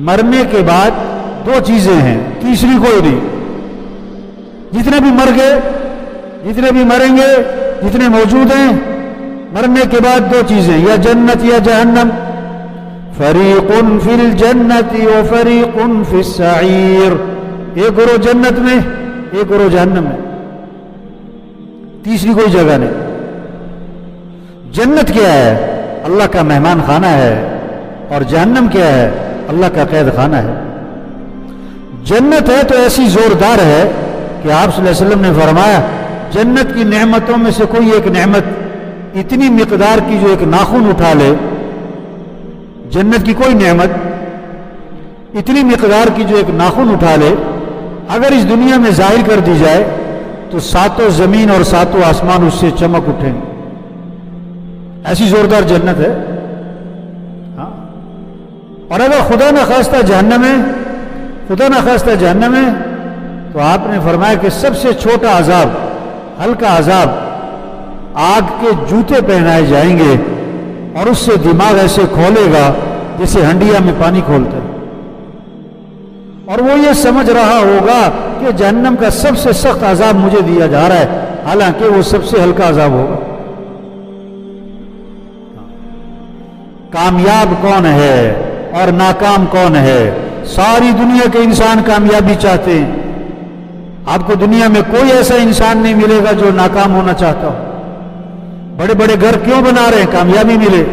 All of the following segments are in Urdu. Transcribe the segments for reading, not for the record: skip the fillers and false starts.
مرنے کے بعد دو چیزیں ہیں، تیسری کوئی نہیں. جتنے بھی مر گئے، جتنے بھی مریں گے، جتنے موجود ہیں، مرنے کے بعد دو چیزیں، یا جنت یا جہنم. فریق فی الجنت و فریق فی السعیر، ایک گروہ جنت میں، ایک گروہ جہنم میں، تیسری کوئی جگہ نہیں. جنت کیا ہے؟ اللہ کا مہمان خانہ ہے. اور جہنم کیا ہے؟ اللہ کا قید خانہ ہے. جنت ہے تو ایسی زوردار ہے کہ آپ صلی اللہ علیہ وسلم نے فرمایا جنت کی نعمتوں میں سے کوئی ایک نعمت اتنی مقدار کی جو ایک ناخن اٹھا لے، جنت کی کوئی نعمت اتنی مقدار کی جو ایک ناخن اٹھا لے، اگر اس دنیا میں ظاہر کر دی جائے تو ساتوں زمین اور ساتوں آسمان اس سے چمک اٹھیں. ایسی زوردار جنت ہے. ہاں. اور اگر خدا نخواستہ جہنم ہے، خدا نخواستہ جہنم ہے، تو آپ نے فرمایا کہ سب سے چھوٹا عذاب، ہلکا عذاب، آگ کے جوتے پہنائے جائیں گے اور اس سے دماغ ایسے کھولے گا جیسے ہنڈیا میں پانی کھولتا ہے. اور وہ یہ سمجھ رہا ہوگا کہ جہنم کا سب سے سخت عذاب مجھے دیا جا رہا ہے، حالانکہ وہ سب سے ہلکا عذاب ہوگا. کامیاب کون ہے اور ناکام کون ہے؟ ساری دنیا کے انسان کامیابی چاہتے ہیں. آپ کو دنیا میں کوئی ایسا انسان نہیں ملے گا جو ناکام ہونا چاہتا ہو. بڑے بڑے گھر کیوں بنا رہے ہیں؟ کامیابی ملے.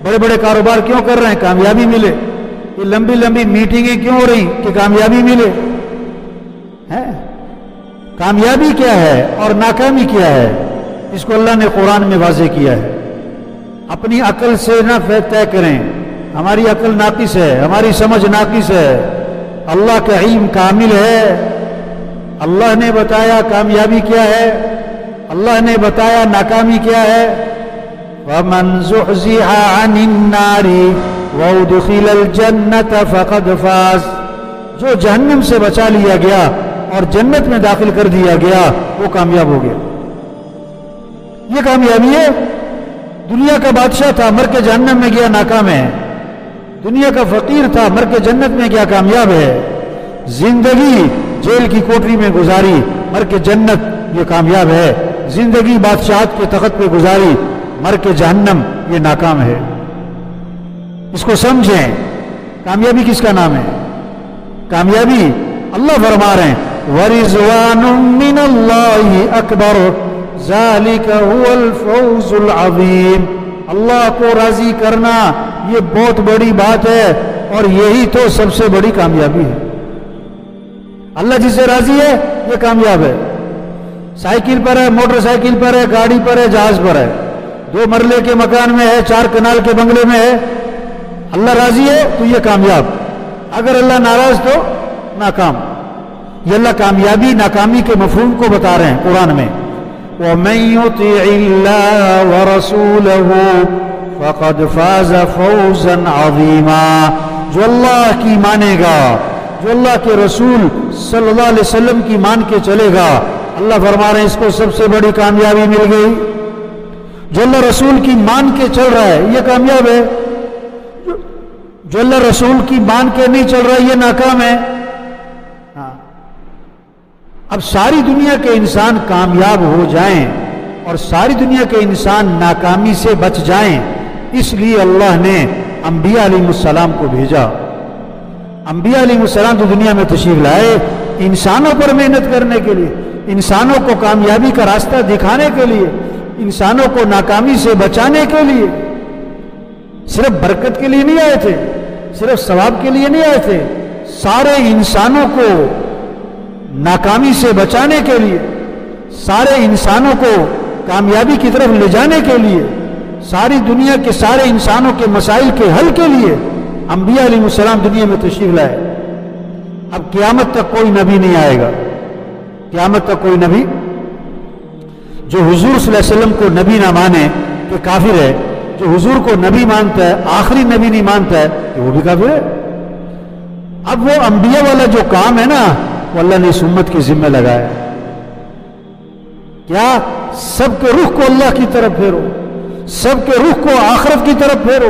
بڑے بڑے کاروبار کیوں کر رہے ہیں؟ کامیابی ملے. یہ لمبی لمبی میٹنگیں کیوں ہو رہی کہ کامیابی ملے. کامیابی کیا ہے اور ناکامی کیا ہے؟ اس کو اللہ نے قرآن میں واضح کیا ہے. اپنی عقل سے نہ طے کریں. ہماری عقل ناقص ہے، ہماری سمجھ ناقص ہے. اللہ کا علم کامل ہے. اللہ نے بتایا کامیابی کیا ہے، اللہ نے بتایا ناکامی کیا ہے. وَمَنْ زُحْزِحَ عَنِ النَّارِ وَأُدْخِلَ الْجَنَّةَ فَقَدْ فَازَ، جو جہنم سے بچا لیا گیا اور جنت میں داخل کر دیا گیا وہ کامیاب ہو گیا. یہ کامیابی ہے. دنیا کا بادشاہ تھا، مر کے جہنم میں گیا، ناکام ہے. دنیا کا فقیر تھا، مر کے جنت میں گیا، کامیاب ہے. زندگی جیل کی کوٹری میں گزاری، مر کے جنت، یہ کامیاب ہے. زندگی بادشاہت کے تخت پہ گزاری، مر کے جہنم، یہ ناکام ہے. اس کو سمجھیں. کامیابی کس کا نام ہے؟ کامیابی اللہ فرما رہے ہیں وَرِضْوَانٌ مِّنَ اللَّهِ أَكْبَرُ ذَلِكَ هُوَ الْفَوْزُ الْعَظِيمُ. اللہ کو راضی کرنا یہ بہت بڑی بات ہے اور یہی تو سب سے بڑی کامیابی ہے. اللہ جس سے راضی ہے یہ کامیاب ہے. سائیکل پر ہے، موٹر سائیکل پر ہے، گاڑی پر ہے، جہاز پر ہے، 2 مرلے کے مکان میں ہے، 4 کنال کے بنگلے میں ہے. اللہ راضی ہے تو یہ کامیاب. اگر اللہ ناراض تو ناکام. یہ اللہ کامیابی ناکامی کے مفہوم کو بتا رہے ہیں قرآن میں. وَمَن يُطِعِ اللَّهَ وَرَسُولَهُ فَقَدْ فَازَ فَوْزًا عَظِيمًا. جو اللہ کی مانے گا، جو اللہ کے رسول صلی اللہ علیہ وسلم کی مان کے چلے گا، اللہ فرما رہے ہیں اس کو سب سے بڑی کامیابی مل گئی. جو اللہ رسول کی مان کے چل رہا ہے یہ کامیاب ہے. جو اللہ رسول کی مان کے نہیں چل رہا یہ ناکام ہے. اب ساری دنیا کے انسان کامیاب ہو جائیں اور ساری دنیا کے انسان ناکامی سے بچ جائیں، اس لیے اللہ نے انبیاء علیہ السلام کو بھیجا. انبیاء علیہ السلام تو دنیا میں تشریف لائے انسانوں پر محنت کرنے کے لیے، انسانوں کو کامیابی کا راستہ دکھانے کے لیے، انسانوں کو ناکامی سے بچانے کے لیے. صرف برکت کے لیے نہیں آئے تھے، صرف ثواب کے لیے نہیں آئے تھے، سارے انسانوں کو ناکامی سے بچانے کے لیے، سارے انسانوں کو کامیابی کی طرف لے جانے کے لیے، ساری دنیا کے سارے انسانوں کے مسائل کے حل کے لیے انبیاء علیہ السلام دنیا میں تشریف لائے. اب قیامت تک کوئی نبی نہیں آئے گا، قیامت تک کوئی نبی جو حضور صلی اللہ علیہ وسلم کو نبی نہ مانے کہ کافر ہے، جو حضور کو نبی مانتا ہے آخری نبی نہیں مانتا ہے کہ وہ بھی کافر ہے. اب وہ انبیاء والا جو کام ہے نا وہ اللہ نے اس امت کے ذمہ لگایا. کیا؟ سب کے رخ کو اللہ کی طرف پھیرو، سب کے رخ کو آخرت کی طرف پھیرو،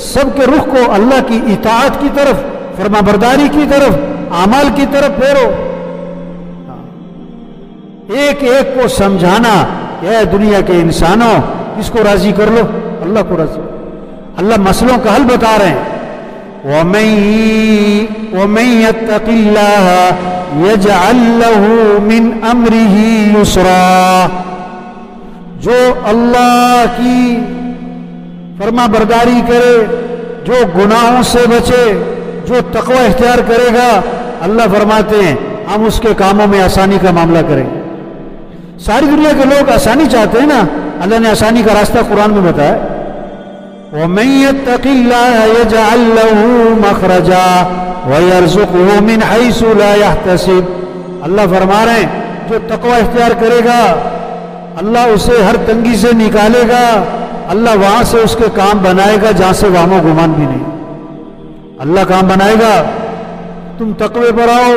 سب کے رخ کو اللہ کی اطاعت کی طرف فرما برداری کی طرف، اعمال کی طرف پھیرو. ایک ایک کو سمجھانا کہ اے دنیا کے انسانوں اس کو راضی کر لو، اللہ کو راضی. اللہ مسئلوں کا حل بتا رہے ہیں. وَمَن يَتَّقِ اللَّهَ يَجْعَل لَّهُ مِنْ أَمْرِهِ يُسْرًا. جو اللہ کی فرما برداری کرے، جو گناہوں سے بچے، جو تقوی اختیار کرے گا، اللہ فرماتے ہیں ہم اس کے کاموں میں آسانی کا معاملہ کریں. ساری دنیا کے لوگ آسانی چاہتے ہیں نا، اللہ نے آسانی کا راستہ قرآن میں بتایا. وَمَن يَتَّقِ اللَّهَ يَجْعَل لَّهُ مَخْرَجًا وَيَرْزُقْهُ مِنْ حَيْثُ لَا يَحْتَسِبُ. اللہ فرما رہے ہیں جو تقوی اختیار کرے گا اللہ اسے ہر تنگی سے نکالے گا، اللہ وہاں سے اس کے کام بنائے گا جہاں سے وہم و گمان بھی نہیں. اللہ کام بنائے گا. تم تقوی پر آؤ،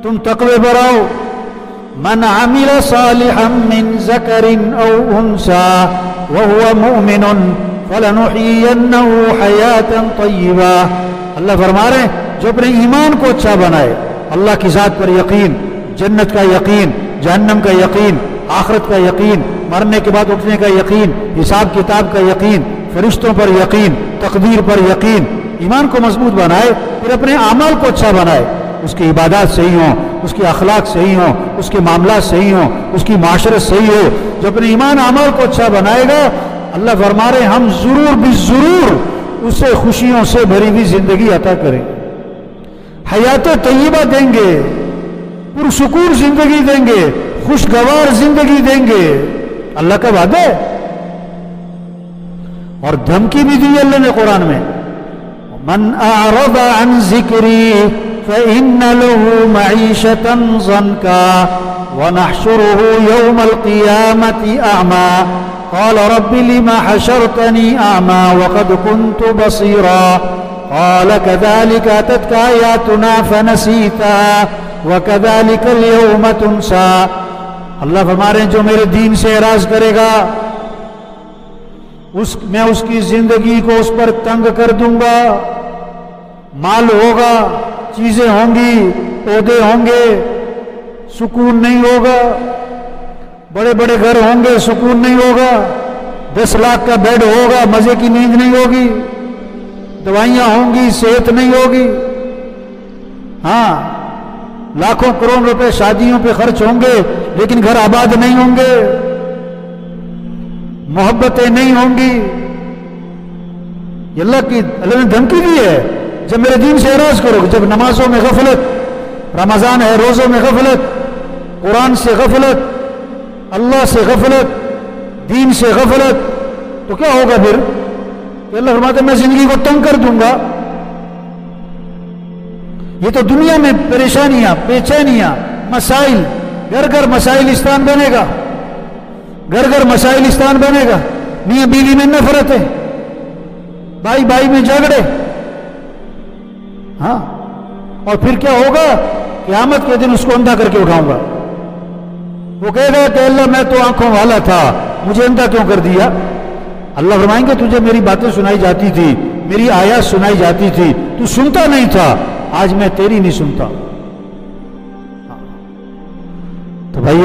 تم تقوی پر آؤ. من عمل صالحا من ذکر او انثى وهو مؤمن فلنحيينه حیاتا طیبا. اللہ فرما رہے ہیں جو اپنے ایمان کو اچھا بنائے، اللہ کی ذات پر یقین، جنت کا یقین، جہنم کا یقین، آخرت کا یقین، مرنے کے بعد اٹھنے کا یقین، حساب کتاب کا یقین، فرشتوں پر یقین، تقدیر پر یقین، ایمان کو مضبوط بنائے، پھر اپنے اعمال کو اچھا بنائے، اس کی عبادات صحیح ہوں، اس کے اخلاق صحیح ہوں، اس کے معاملات صحیح ہوں، اس کی معاشرت صحیح ہو. جو اپنے ایمان اعمال کو اچھا بنائے گا اللہ فرما رہے ہم ضرور بھی ضرور اسے خوشیوں سے بھری ہوئی زندگی عطا کریں، حیات طیبہ دیں گے، پرسکون زندگی دیں گے، خوشگوار زندگی دیں گے. اللہ کا وعدہ ہے. اور دھمکی بھی دی اللہ نے قرآن میں. من اعرض عن ذکری فإن له معیشة ضنکا ونحشره يوم القیامة اعمى قال رب لما حشرتنی اعمى وقد كنت بصیرا قال كذلك أتتك آیاتنا فنسیتها وَكَذَلِكَ الْيَوْمَ تُنْسَى. اللہ فرما رہے ہیں جو میرے دین سے اعراض کرے گا میں اس کی زندگی کو اس پر تنگ کر دوں گا. مال ہوگا، چیزیں ہوں گی، عہدے ہوں گے، سکون نہیں ہوگا. بڑے بڑے گھر ہوں گے، سکون نہیں ہوگا. 10 لاکھ کا بیڈ ہوگا، مزے کی نیند نہیں ہوگی. دوائیاں ہوں گی، صحت نہیں ہوگی. ہاں، لاکھوں کروڑ روپے شادیوں پہ خرچ ہوں گے لیکن گھر آباد نہیں ہوں گے، محبتیں نہیں ہوں گی. یہ اللہ نے دھمکی دی ہے جب میرے دین سے اعراض کرو گے. جب نمازوں میں غفلت، رمضان ہے روزوں میں غفلت، قرآن سے غفلت، اللہ سے غفلت، دین سے غفلت، تو کیا ہوگا پھر؟ کہ اللہ فرماتا ہے میں زندگی کو تنگ کر دوں گا. یہ تو دنیا میں پریشانیاں، بے چینیاں، مسائل، گھر گھر مسائلستان بنے گا، گھر گھر مسائلستان بنے گا. میاں بیوی میں نفرت ہے، بھائی بھائی میں جھگڑے. ہاں، اور پھر کیا ہوگا؟ قیامت کے دن اس کو اندھا کر کے اٹھاؤں گا. وہ کہے گا کہ اللہ میں تو آنکھوں والا تھا، مجھے اندھا کیوں کر دیا؟ اللہ فرمائیں گے تجھے میری باتیں سنائی جاتی تھی، میری آیات سنائی جاتی تھی، تو سنتا نہیں تھا، آج میں تیری نہیں سنتا. تو بھائی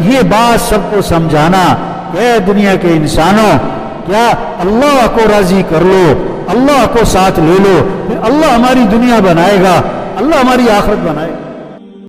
یہ بات سب کو سمجھانا کہ اے دنیا کے انسانوں کیا اللہ کو راضی کر لو، اللہ کو ساتھ لے لو، پھر اللہ ہماری دنیا بنائے گا، اللہ ہماری آخرت بنائے گا.